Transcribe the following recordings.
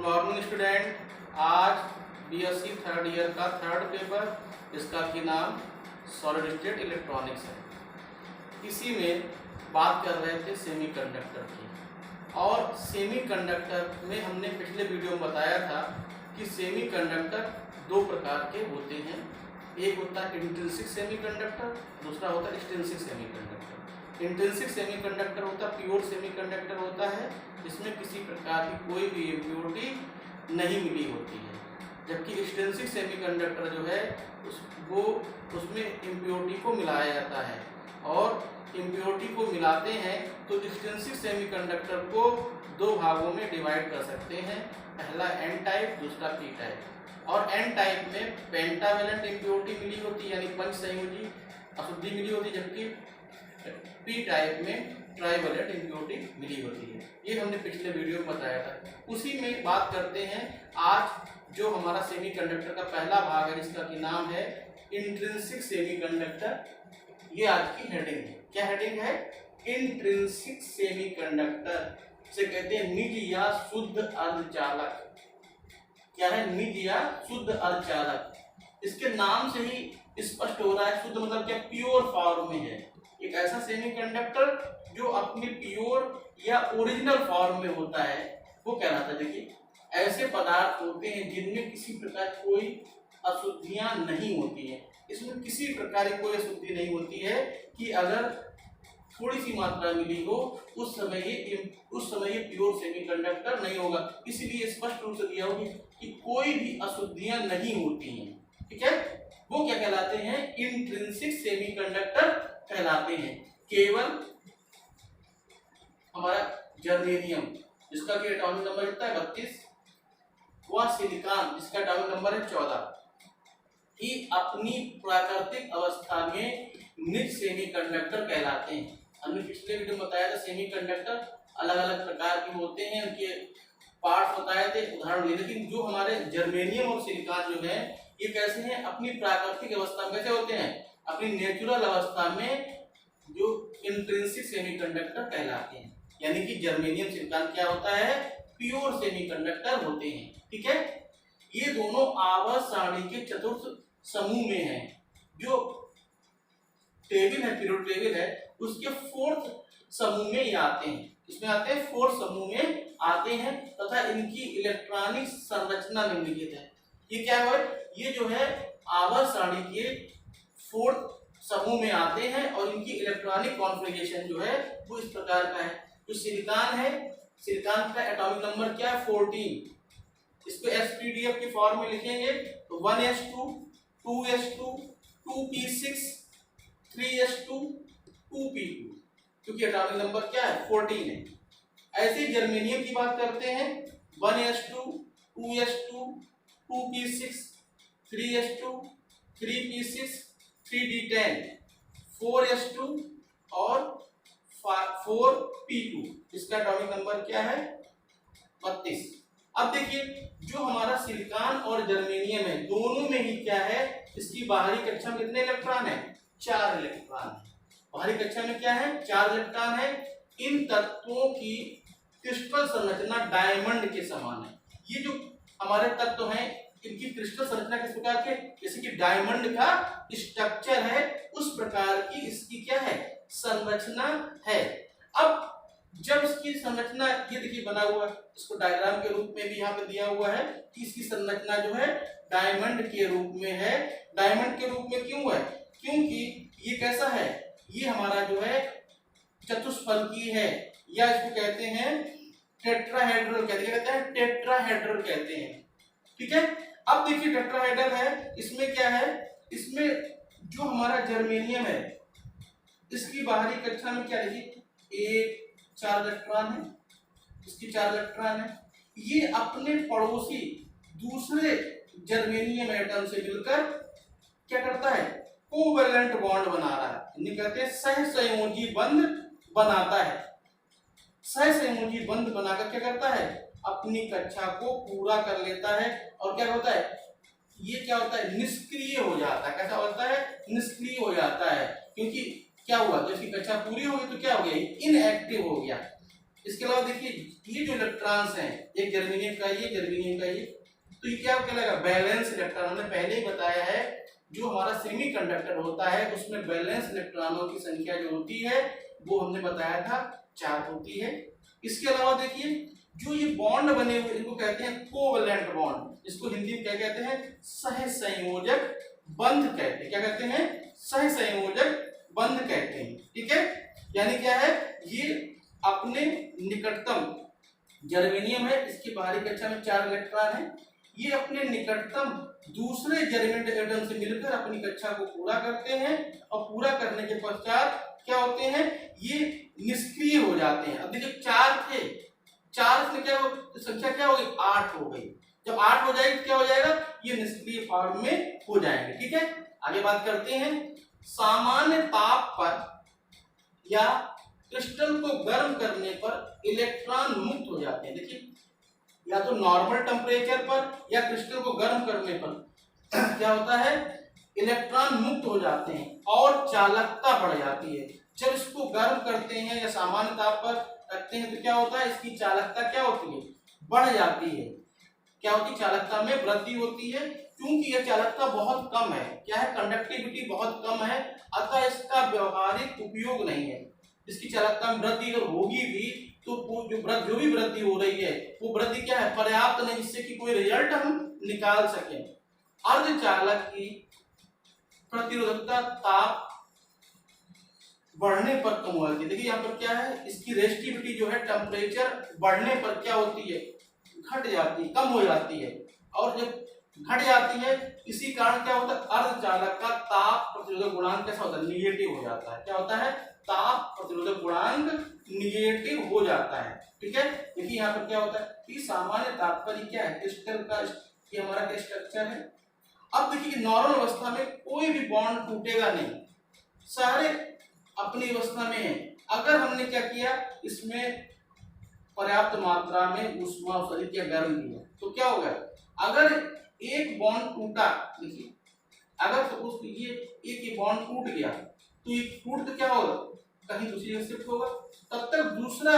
Good morning student. आज BSc third year का third paper, जिसका कि नाम सॉलिड स्टेट इलेक्ट्रॉनिक्स है। इसी में बात कर रहे थे सेमीकंडक्टर की। और सेमीकंडक्टर में हमने पिछले वीडियो में बताया था कि सेमीकंडक्टर दो प्रकार के होते हैं। एक होता है इंट्रिंसिक सेमीकंडक्टर, दूसरा होता है एक्सट्रिंसिक सेमीकंडक्टर। इंट्रिंसिक सेमीकंडक्टर होता है प्योर सेमीकंडक्टर होता है, जिसमें किसी प्रकार की कोई भी इम्प्योरिटी नहीं मिली होती है। जबकि एक्सट्रिंसिक सेमीकंडक्टर जो है उसमें इम्प्योरिटी को मिलाया जाता है, और इम्प्योरिटी को मिलाते हैं तो एक्सट्रिंसिक सेमीकंडक्टर को दो भागों में डिवाइड कर सकते हैं। पहला एन टाइप, दूसरा पी टाइप। और एन टाइप में पेंटावेलेंट इम्प्योरिटी मिली होती है, यानी पंच संयोजी अशुद्धि मिली होती है, जबकि पी टाइप में ट्राइवेलेंट इम्प्योरिटी मिली होती है। ये हमने पिछले वीडियो में बताया था। उसी में बात करते हैं आज जो हमारा सेमीकंडक्टर का पहला भाग है, जिसका कि नाम है इंट्रिंसिक सेमीकंडक्टर। ये आज की हेडिंग है। क्या हेडिंग है? Intrinsic semiconductor. इसे कहते हैं निज या शुद्ध अर्धचालक। क्या है? निज या शुद्ध अर्धचालक। इसके नाम से ही स्पष्ट हो रहा है। शुद्ध मतलब क्या? प्योर फॉर्म में है। एक ऐसा सेमीकंडक्टर जो अपनी प्योर या ओरिजिनल फॉर्म में होता है, वो कहलाता है। देखिए, ऐसे पदार्थ होते हैं जिनमें किसी प्रकार कोई अशुद्धियां नहीं होती है। इसमें किसी प्रकार की कोई अशुद्धि नहीं होती है कि अगर थोड़ी सी मात्रा मिली हो उस समय ये प्योर सेमीकंडक्टर नहीं होगा। इसीलिए स्पष्ट रूप से दिया होगा कि कोई भी अशुद्धियां नहीं होती हैं। ठीक है, वो क्या कहलाते हैं? इंट्रिंसिक सेमीकंडक्टर कहलाते हैं। केवल हमारा जर्मेनियम, जिसका कि एटॉमिक नंबर कितना है? 32, व सिलिकॉन, जिसका एटॉमिक नंबर है 14, कि अपनी प्राकृतिक अवस्था में निज सेमीकंडक्टर कहलाते हैं। हमने पिछले वीडियो में बताया था सेमीकंडक्टर अलग अलग प्रकार के होते हैं, उनके पार्ट्स बताए थे, उदाहरण लिए। लेकिन जो हमारे जर्मेनियम और सिलिकॉन जो है, ये कैसे हैं? अपनी प्राकृतिक अवस्था में कैसे होते हैं? अपनी नेचुरल अवस्था में जो इंट्रिंसिक सेमीकंडक्टर कहलाते हैं। यानी कि जर्मेनियम सिलिकॉन क्या होता है? प्योर सेमीकंडक्टर होते हैं। ठीक है, ये दोनों आवर्त सारणी के चतुर्थ समूह में है। जो टेबल है, पीरियड टेबल है, उसके फोर्थ समूह में ये आते हैं। इसमें आते हैं फोर्थ समूह में आते हैं, तथा इनकी इलेक्ट्रॉनिक संरचना निम्नलिखित है। ये क्या है? ये जो है आवर्त सारणी के फोर्थ समूह में आते हैं, और इनकी इलेक्ट्रॉनिक कॉन्फ़िगरेशन जो है वो इस प्रकार का है। जो सिलिकॉन है, सिलिकॉन का एटॉमिक नंबर क्या है? 14। इसको एसपीडीएफ की फॉर्म में लिखेंगे तो 1s2 2s2 2p6 3s2 2p2, क्योंकि एटॉमिक नंबर क्या है? 14 है। ऐसे जर्मेनियम की बात करते हैं 1s2 2s2 2p6 3s2 3p6 3d10 4s2 और 4p2, इसका एटॉमिक नंबर क्या है? 32। अब देखिए, जो हमारा सिलिकॉन और जर्मेनियम है, दोनों में ही क्या है? इसकी बाहरी कक्षा में कितने इलेक्ट्रॉन है? 4 इलेक्ट्रॉन है। बाहरी कक्षा में क्या है? 4 इलेक्ट्रॉन है। इन तत्वों की क्रिस्टल संरचना डायमंड के समान है। ये जो हमारे तत्व हैं, इनकी क्रिस्टल संरचना किस प्रकार के? जैसे कि डायमंड का स्ट्रक्चर है, उस प्रकार की इसकी क्या है? संरचना है। अब जब इसकी संरचना, ये देखिए बना हुआ है, इसको डायग्राम के रूप में भी यहाँ पे दिया हुआ है कि इसकी संरचना जो है डायमंड के रूप में है। डायमंड के रूप में क्यों है? क्योंकि ये कैसा है? ये हमारा जो है चतुष्फलकी है, या इसको कहते हैं टेट्राहेड्रल कहते हैं, टेट्राहेड्रल कहते हैं। ठीक है, अब देखिए टेट्राहेड्रल है, इसमें क्या है? इसमें जो हमारा जर्मेनियम है, इसकी बाहरी कक्षा में क्या देखिए? एक 4 इलेक्ट्रॉन है, इसकी 4 इलेक्ट्रॉन है। ये अपने पड़ोसी दूसरे जर्मेनियम एटम से मिलकर क्या करता है? कोवेलेंट बॉन्ड बना रहा है, इन्हें कहते हैं सहसंयोजी बंध बनाता है। सहसंयोजी बंध बनाकर क्या करता है? अपनी कक्षा को पूरा कर लेता है। और क्या होता है? ये क्या होता है? निष्क्रिय हो जाता है। कैसा होता है? निष्क्रिय हो जाता है। क्योंकि क्या हुआ? तो इसकी कक्षा पूरी हो गई तो क्या हो गया? इनएक्टिव हो गया। इसके अलावा देखिए ये जो इलेक्ट्रॉन्स हैं, एक जर्मेनियम का ये, जर्मेनियम का ये, तो ये क्या कहलाएगा? Balance electron. हमने पहले ही बताया है जो हमारा सेमीकंडक्टर होता है उसमें बैलेंस इलेक्ट्रॉनों की संख्या जो होती है वो हमने बताया था 4 होती है। इसके अलावा देखिए जो ये बॉन्ड बने हुए इनको कहते हैं कोवैलेंट बॉन्ड, इसको हिंदी में क्या कहते हैं? सहसंयोजक बंध कहते हैं। क्या कहते हैं? सहसंयोजक बंध कहते हैं। ठीक है, यानी क्या है, ये अपने निकटतम जर्मेनियम है, इसकी बाहरी कक्षा में 4 इलेक्ट्रॉन है, ये अपने निकटतम दूसरे जर्मेनियम एटम से मिलकर अपनी कक्षा को पूरा करते हैं और पूरा करने के पश्चात क्या होते हैं? ये निष्क्रिय हो जाते हैं। अब देखिए 4 थे, 4 से क्या हो, तो संख्या क्या हो गई? 8 हो गई। जब 8 हो जाएगी तो क्या हो जाएगा? ये निष्क्रिय फॉर्म में हो जाएंगे। ठीक है, आगे बात करते हैं। सामान्य ताप पर या क्रिस्टल को गर्म करने पर इलेक्ट्रॉन मुक्त हो जाते हैं। देखिए या तो नॉर्मल टेम्परेचर पर या क्रिस्टल को गर्म करने पर क्या होता है? इलेक्ट्रॉन मुक्त हो जाते हैं और चालकता बढ़ जाती है। जब इसको गर्म करते हैं या सामान्य ताप पर रखते हैं तो क्या होता है? इसकी चालकता क्या होती है? बढ़ जाती है। क्या होती है? चालकता में वृद्धि होती है। क्योंकि यह चालकता बहुत कम है, क्या है? कंडक्टिविटी बहुत कम है, अतः इसका व्यवहारिक उपयोग नहीं है। इसकी चालकता में वृद्धि अगर होगी भी तो जो भी वृद्धि हो रही है वो वृद्धि क्या है? पर्याप्त नहीं, जिससे कि कोई रिजल्ट हम निकाल सके। अर्धचालक की प्रतिरोधकता ताप बढ़ने पर कम हो जाती है। देखिए यहाँ पर क्या है, इसकी रेजिस्टिविटी जो है टेम्परेचर बढ़ने पर क्या होती है? घट जाती है, कम हो जाती है। और जब घट जाती है इसी कारण क्या होता है? अर्धचालक का ताप प्रतिरोधक गुणांक कैसा होता है? निगेटिव हो जाता है। क्या होता है? ताप प्रतिरोधक गुणांक निगेटिव हो जाता है। ठीक है, देखिए यहाँ पर क्या होता है कि सामान्य ताप पर क्या है? क्रिस्टल का ये हमारा क्या स्ट्रक्चर है। अब देखिए नॉर्मल अवस्था में कोई भी बॉन्ड टूटेगा नहीं, सारे अपनी अवस्था में है। अगर हमने क्या किया, इसमें पर्याप्त मात्रा में ऊष्मा उत्सर्जित या गर्म किया तो क्या होगा? अगर एक बॉन्ड टूटा, देखिए अगर सपोज कीजिए एक ये बॉन्ड टूट गया तो ये टूट तो क्या होगा? कहीं दूसरी जगह शिफ्ट होगा, तब तक दूसरा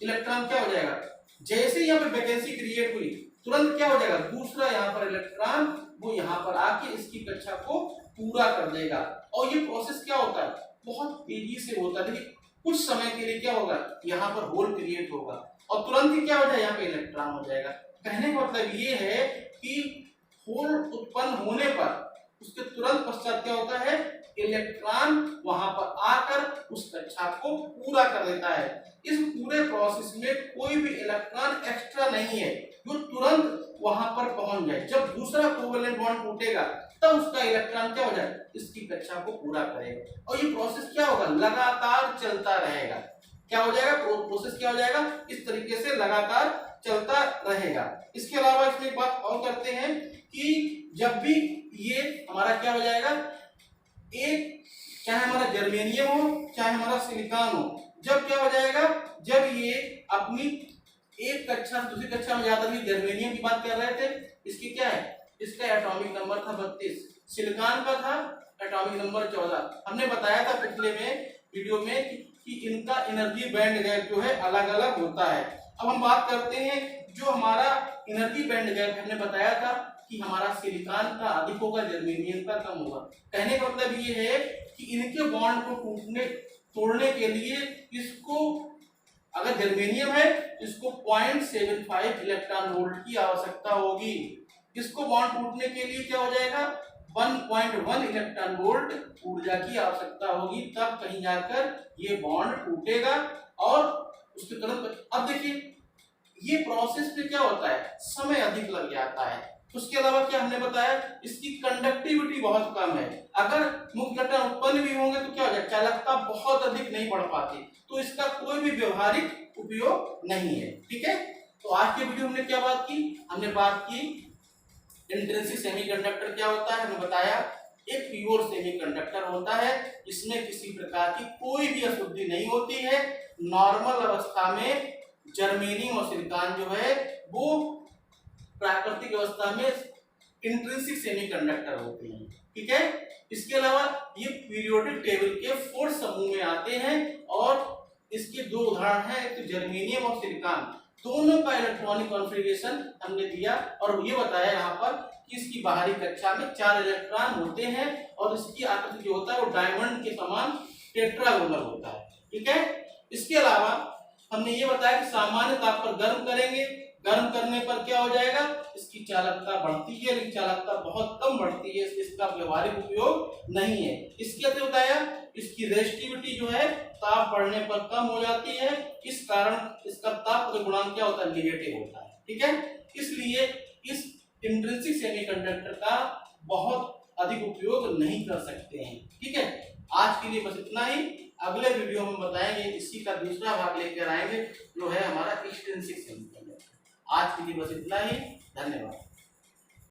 इलेक्ट्रॉन क्या हो जाएगा? जैसे यहाँ पे वैकेंसी क्रिएट हुई तुरंत क्या हो जाएगा? दूसरा यहाँ पर इलेक्ट्रॉन वो यहाँ पर आके इसकी कक्षा को पूरा कर देगा। और ये प्रोसेस क्या होता है? बहुत तेजी से होता है। देखिए कुछ समय के लिए क्या होगा? यहाँ पर होल क्रिएट होगा और तुरंत ही क्या हो जाएगा? यहाँ पे इलेक्ट्रॉन हो जाएगा। कहने का मतलब ये है कि होल उत्पन्न होने पर उसके तुरंत पश्चात क्या होता है? इलेक्ट्रॉन वहां पर आकर उस कक्षा को पूरा कर देता है। इस पूरे प्रोसेस में कोई भी इलेक्ट्रॉन एक्स्ट्रा नहीं है जो तुरंत वहां पर पहुंच जाए। जब दूसरा कोवेलेंट बॉन्ड टूटेगा तब उसका इलेक्ट्रॉन क्या हो जाए? इसकी कक्षा को पूरा करेगा। और ये प्रोसेस क्या होगा? लगातार चलता रहेगा। क्या हो जाएगा? प्रोसेस क्या हो जाएगा? इस तरीके से लगातार चलता रहेगा। इसके अलावा इसमें एक बात और करते हैं कि जब भी ये हमारा क्या हो जाएगा, एक चाहे हमारा जर्मेनियम हो चाहे हमारा सिलिकॉन हो, जब क्या हो जाएगा? जब ये अपनी एक कक्षा दूसरी कक्षा में जाता है। जर्मेनियम की बात कर रहे थे, इसकी क्या है? इसका एटॉमिक नंबर था 32, सिलिकॉन का था एटॉमिक नंबर 14। हमने बताया था पिछले में वीडियो में कि इनका एनर्जी बैंड गैप जो है अलग अलग होता है। अब हम बात करते हैं जो हमारा एनर्जी बैंड गैप हमने बताया था कि हमारा सिलिकॉन का अधिक होगा, जर्मेनियम का कम होगा। कहने का मतलब ये है कि इनके बॉन्ड को तोड़ने के लिए इसको, अगर जर्मेनियम है इसको 0.75 इलेक्ट्रॉन वोल्ट की आवश्यकता होगी। इसको बॉन्ड टूटने के लिए क्या हो जाएगा? 1.1 इलेक्ट्रॉन वोल्ट ऊर्जा की आवश्यकता होगी, तब कहीं जाकर ये बॉन्ड टूटेगा और उसके तुरंत। अब देखिए ये प्रोसेस में क्या होता है? समय अधिक लग जाता है। उसके अलावा क्या हमने बताया? इसकी कंडक्टिविटी बहुत कम है। अगर मुक्त इलेक्ट्रॉन उत्पन्न भी होंगे तो क्या हो जाए? चालकता बहुत अधिक नहीं बढ़ पाती, तो इसका कोई भी व्यवहारिक उपयोग नहीं है। ठीक है, तो आज के वीडियो में क्या बात की? हमने बात की इंट्रिंसिक सेमीकंडक्टर क्या होता है। हमने बताया एक प्योर सेमीकंडक्टर होता है जिसमें किसी प्रकार की कोई भी अशुद्धि नहीं होती है। नॉर्मल अवस्था में जर्मेनियम और सिलिकॉन जो है वो प्राकृतिक अवस्था में इंट्रिंसिक सेमीकंडक्टर होते हैं। ठीक है, इसके अलावा ये पीरियोडिक टेबल के 4th समूह में आते हैं और इसके दो उदाहरण हैं, एक तो जर्मेनियम और सिलिकॉन, दोनों का इलेक्ट्रॉनिक कॉन्फ़िगरेशन हमने दिया और ये बताया यहाँ पर कि इसकी बाहरी कक्षा में 4 इलेक्ट्रॉन होते हैं और इसकी आकृति जो होता है वो डायमंड के समान टेट्रागोनल होता है। ठीक है, इसके अलावा हमने ये बताया कि सामान्य ताप पर गर्म करेंगे, गर्म करने पर क्या हो जाएगा, इसकी चालकता बढ़ती है, लेकिन चालकता बहुत कम बढ़ती है, इसलिए इसका व्यवहारिक उपयोग नहीं है। इसके अंदर बताया इसकी रेजिस्टिविटी जो है ताप बढ़ने पर कम हो जाती है, इस कारण इसका ताप गुणांक क्या होता है, नेगेटिव होता है। ठीक है, इसलिए इस इंट्रिंसिक सेमीकंडक्टर का बहुत अधिक उपयोग नहीं कर सकते हैं। ठीक है, आज के लिए बस इतना ही। अगले वीडियो में बताएंगे, इसी का दूसरा भाग लेकर आएंगे जो है हमारा एक्सट्रिंसिक सेमीकंडक्टर। आज के लिए बस इतना ही, धन्यवाद।